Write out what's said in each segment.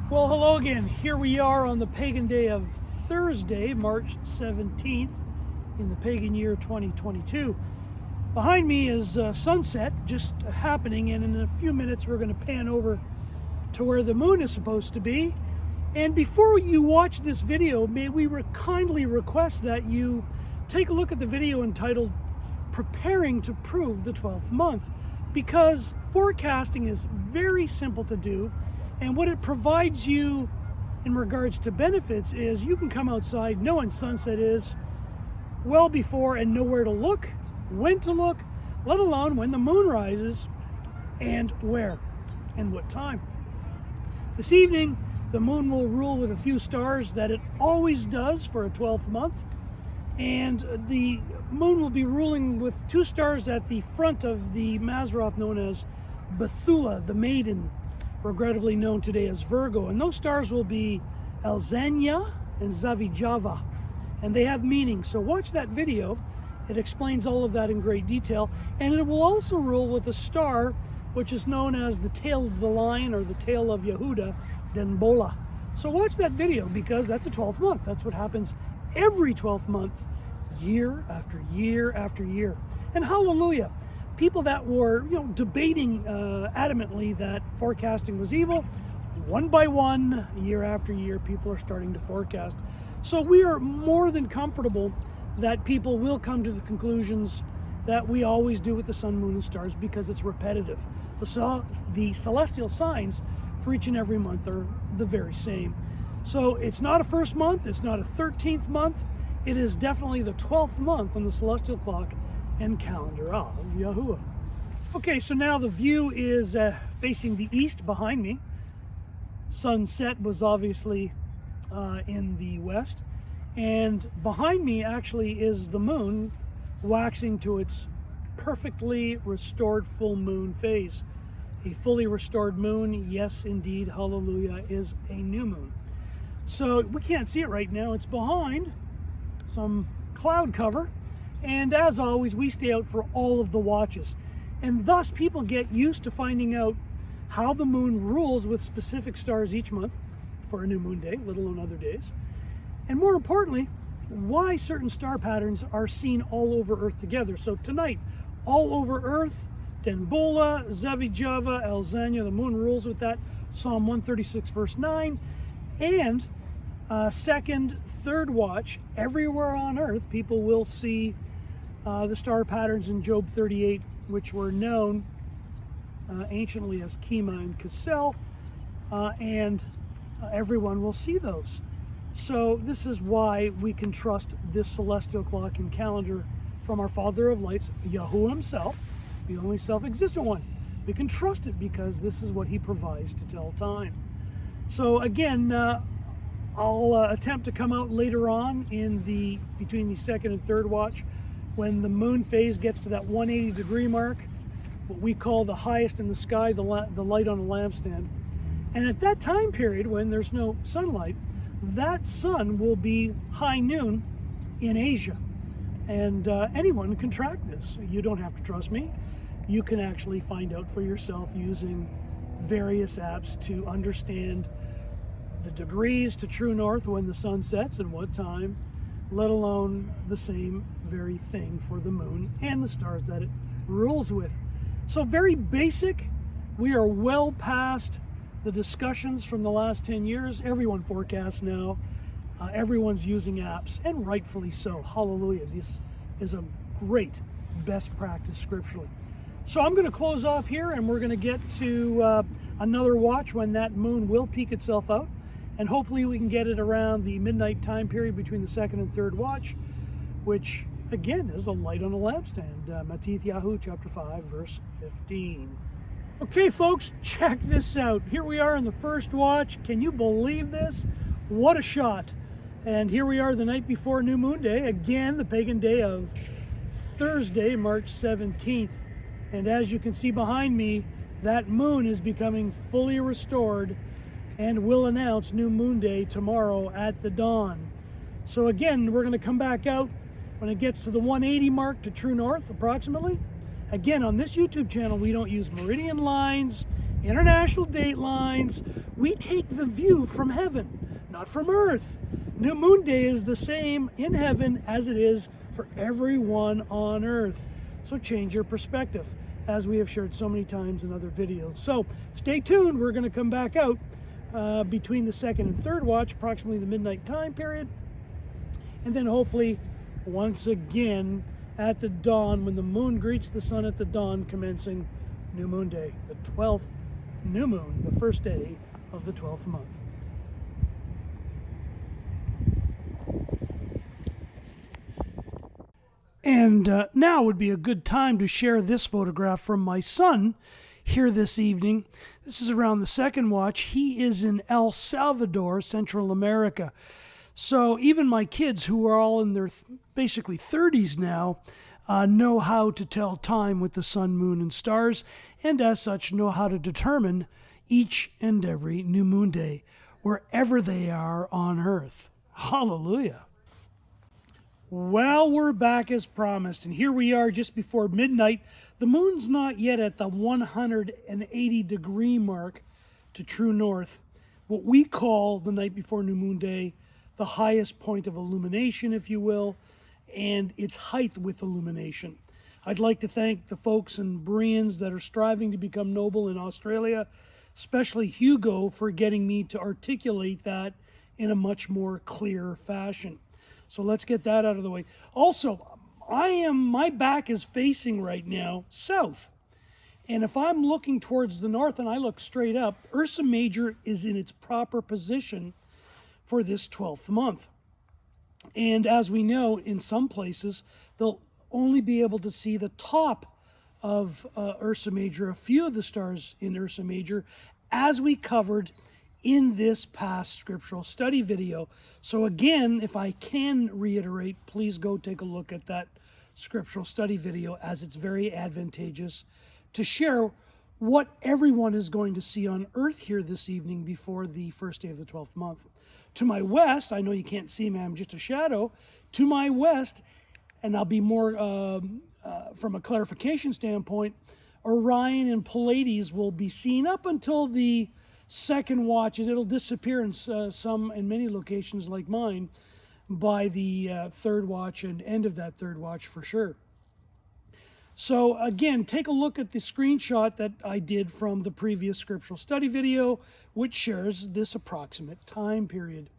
Well, hello again. Here we are on the pagan day of Thursday, March 17th, in the pagan year 2022. Behind me is sunset just happening, and in a few minutes we're going to pan over to where the moon is supposed to be. And before you watch this video, may we kindly request that you take a look at the video entitled Preparing to Prove the 12th Month, because forecasting is very simple to do. And what it provides you in regards to benefits is you can come outside, know when sunset is, well before, and know where to look, when to look, let alone when the moon rises, and where, and what time. This evening, the moon will rule with a few stars that it always does for a 12th month. And the moon will be ruling with two stars at the front of the Mazzaroth known as Bethula, the maiden, regrettably known today as Virgo, and those stars will be YAHsome and YAHUaH, and they have meaning. So watch that video. It explains all of that in great detail, and it will also rule with a star which is known as the tail of the lion, or the tail of Yehuda, Denbola. So watch that video, because that's a 12th month. That's what happens every 12th month, year after year after year. And hallelujah. People that were, debating adamantly that forecasting was evil, one by one, year after year, people are starting to forecast. So we are more than comfortable that people will come to the conclusions that we always do with the sun, moon, and stars, because it's repetitive. The celestial signs for each and every month are the very same. So it's not a first month, it's not a 13th month, it is definitely the 12th month on the celestial clock and calendar of YaHUaH. Okay, so now the view is facing the east behind me. Sunset was obviously in the west, and behind me actually is the moon waxing to its perfectly restored full moon phase. A fully restored moon, yes indeed, hallelujah, is a new moon. So we can't see it right now, it's behind some cloud cover. And as always, we stay out for all of the watches. And thus people get used to finding out how the moon rules with specific stars each month for a new moon day, let alone other days. And more importantly, why certain star patterns are seen all over Earth together. So tonight, all over Earth, Denbola, YAHUaH, YAHsome, the moon rules with that, Psalm 136 verse 9. And second, third watch, everywhere on Earth, people will see the star patterns in Job 38, which were known anciently as Kima and Cassel, and everyone will see those. So this is why we can trust this celestial clock and calendar from our Father of Lights, YaHUaH himself, the only self-existent one. We can trust it because this is what he provides to tell time. So again, I'll attempt to come out later on in between the second and third watch, when the moon phase gets to that 180-degree mark, what we call the highest in the sky, the light on a lampstand. And at that time period, when there's no sunlight, that sun will be high noon in Asia. And anyone can track this. You don't have to trust me. You can actually find out for yourself using various apps to understand the degrees to true north when the sun sets and what time, let alone the same very thing for the moon and the stars that it rules with. So very basic. We are well past the discussions from the last 10 years. Everyone forecasts now. Everyone's using apps, and rightfully so. Hallelujah. This is a great best practice scripturally. So I'm going to close off here, and we're going to get to another watch when that moon will peek itself out. And hopefully we can get it around the midnight time period between the second and third watch, which again is a light on a lampstand. Matith YaHUaH chapter 5 verse 15. Okay folks, check this out. Here we are in the first watch. Can you believe this? What a shot. And here we are the night before New Moon Day, again the pagan day of Thursday, March 17th. And as you can see behind me, that moon is becoming fully restored and will announce New Moon Day tomorrow at the dawn. So again, we're going to come back out when it gets to the 180 mark to true north approximately. Again, on this YouTube channel, we don't use meridian lines International datelines. We take the view from heaven, not from earth. New Moon Day is the same in heaven as it is for everyone on earth. So change your perspective, as we have shared so many times in other videos. So stay tuned. We're going to come back out between the second and third watch, approximately the midnight time period. And then hopefully once again at the dawn, when the moon greets the sun at the dawn, commencing New Moon Day, the 12th new moon, the first day of the 12th month. And now would be a good time to share this photograph from my son here this evening. This is around the second watch. He is in El Salvador, Central America. So even my kids, who are all in their basically 30s now, know how to tell time with the sun, moon, and stars, and as such know how to determine each and every new moon day, wherever they are on earth. Hallelujah. Well, we're back as promised, and here we are just before midnight. The moon's not yet at the 180-degree mark to true north, what we call the night before New Moon Day, the highest point of illumination, if you will, and its height with illumination. I'd like to thank the folks in Bereans that are striving to become noble in Australia, especially Hugo, for getting me to articulate that in a much more clear fashion. So let's get that out of the way. Also, my back is facing right now south. And if I'm looking towards the north and I look straight up, Ursa Major is in its proper position for this 12th month. And as we know, in some places, they'll only be able to see the top of Ursa Major, a few of the stars in Ursa Major, as we covered in this past scriptural study video. So again, if I can reiterate, please go take a look at that scriptural study video, as it's very advantageous to share what everyone is going to see on earth here this evening before the first day of the 12th month. To my west, I know you can't see me, I'm just a shadow. To my west, and I'll be more from a clarification standpoint, Orion and Pleiades will be seen up until the second watch. It'll disappear in many locations like mine by the third watch and end of that third watch for sure. So again, take a look at the screenshot that I did from the previous scriptural study video, which shares this approximate time period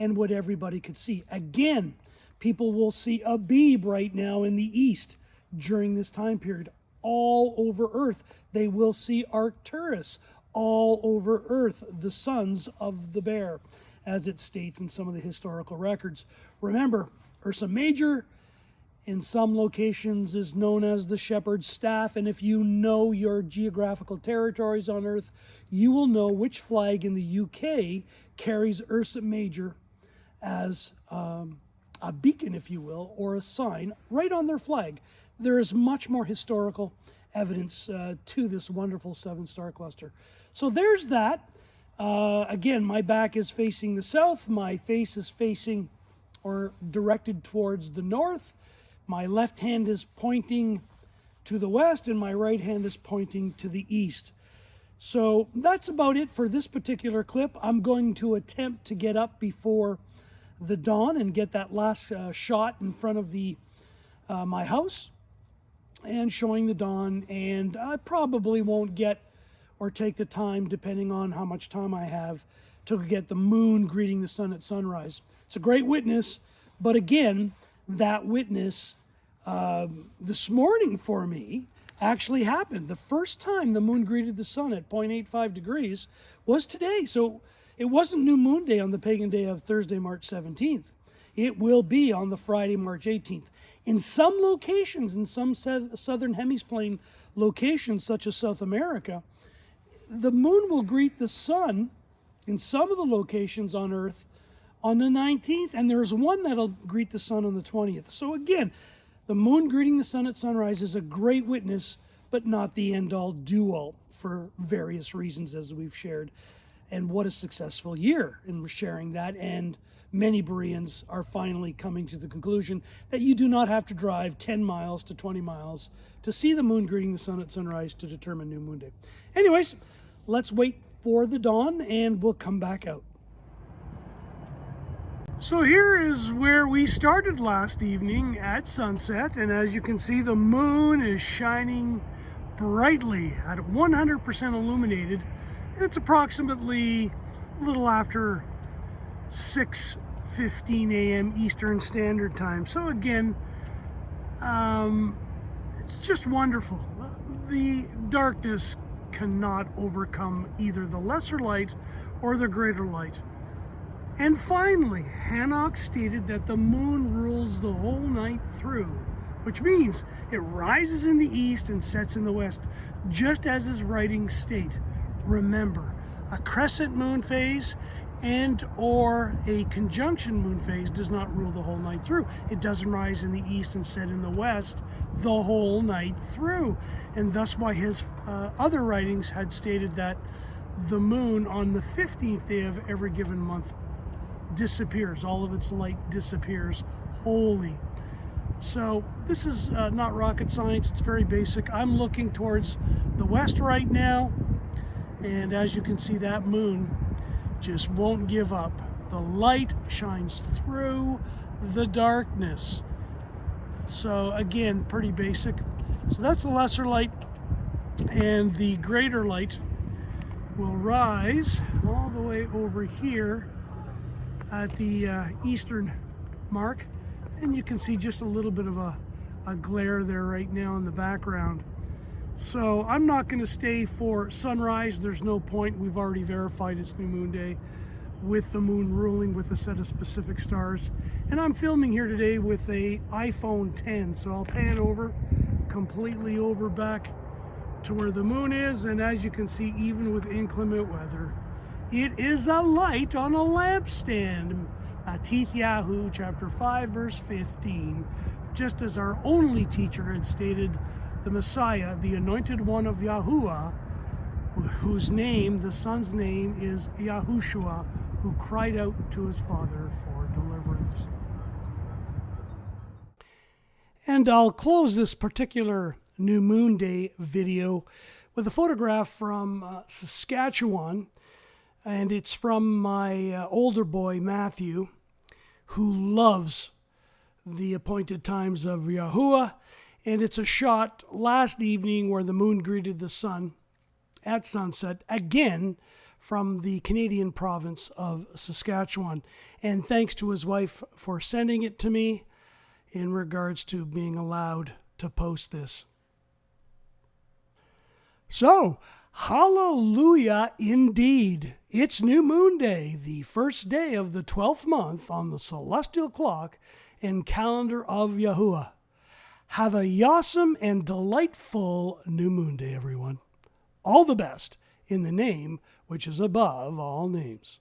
and what everybody could see. Again, people will see Abib right now in the east during this time period, all over Earth. They will see Arcturus all over Earth, the sons of the bear, as it states in some of the historical records. Remember, Ursa Major in some locations is known as the shepherd's staff, and if you know your geographical territories on Earth, you will know which flag in the UK carries Ursa Major as a beacon, if you will, or a sign right on their flag. There is much more historical evidence to this wonderful seven-star cluster. So there's that. Again, my back is facing the south, my face is facing or directed towards the north. My left hand is pointing to the west, and my right hand is pointing to the east. So that's about it for this particular clip. I'm going to attempt to get up before the dawn and get that last shot in front of my house and showing the dawn. And I probably won't get or take the time, depending on how much time I have, to get the moon greeting the sun at sunrise. It's a great witness, but again, that witness this morning for me actually happened. The first time the moon greeted the sun at 0.85 degrees was today. So it wasn't New Moon Day on the pagan day of Thursday, March 17th. It will be on the Friday, March 18th. In some locations, in some southern hemiplane locations, such as South America, the moon will greet the sun in some of the locations on Earth on the 19th, and there's one that'll greet the sun on the 20th. So again, the moon greeting the sun at sunrise is a great witness, but not the end-all, do-all for various reasons, as we've shared. And what a successful year in sharing that. And many Bereans are finally coming to the conclusion that you do not have to drive 10 miles to 20 miles to see the moon greeting the sun at sunrise to determine New Moon Day. Anyways, let's wait for the dawn and we'll come back out. So here is where we started last evening at sunset, and as you can see, the moon is shining brightly at 100% illuminated, and it's approximately a little after 6:15 a.m. Eastern Standard Time. So again, it's just wonderful. The darkness cannot overcome either the lesser light or the greater light. And finally, HalaluYAH stated that the moon rules the whole night through, which means it rises in the east and sets in the west, just as his writings state. Remember, a crescent moon phase and or a conjunction moon phase does not rule the whole night through. It doesn't rise in the east and set in the west the whole night through. And thus why his other writings had stated that the moon on the 15th day of every given month disappears. All of its light disappears wholly. So this is not rocket science. It's very basic. I'm looking towards the west right now, and as you can see, that moon just won't give up. The light shines through the darkness. So again, pretty basic. So that's the lesser light, and the greater light will rise all the way over here at the eastern mark, and you can see just a little bit of a glare there right now in the background. So I'm not going to stay for sunrise. There's no point. We've already verified it's new moon day with the moon ruling with a set of specific stars. And I'm filming here today with a iPhone 10, so I'll pan over completely over back to where the moon is, and as you can see, even with inclement weather, it is a light on a lampstand. YaHUaH chapter 5 verse 15, just as our only teacher had stated, the Messiah, the anointed one of YaHUaH, whose name, the son's name, is YaHushua, who cried out to his father for deliverance. And I'll close this particular new moon day video with a photograph from Saskatchewan. And it's from my older boy, Matthew, who loves the appointed times of YaHUaH. And it's a shot last evening where the moon greeted the sun at sunset, again from the Canadian province of Saskatchewan. And thanks to his wife for sending it to me in regards to being allowed to post this. So, hallelujah indeed. It's new moon day, the first day of the 12th month on the celestial clock and calendar of YaHUaH. Have a YAHsome and delightful new moon day, everyone. All the best in the name which is above all names.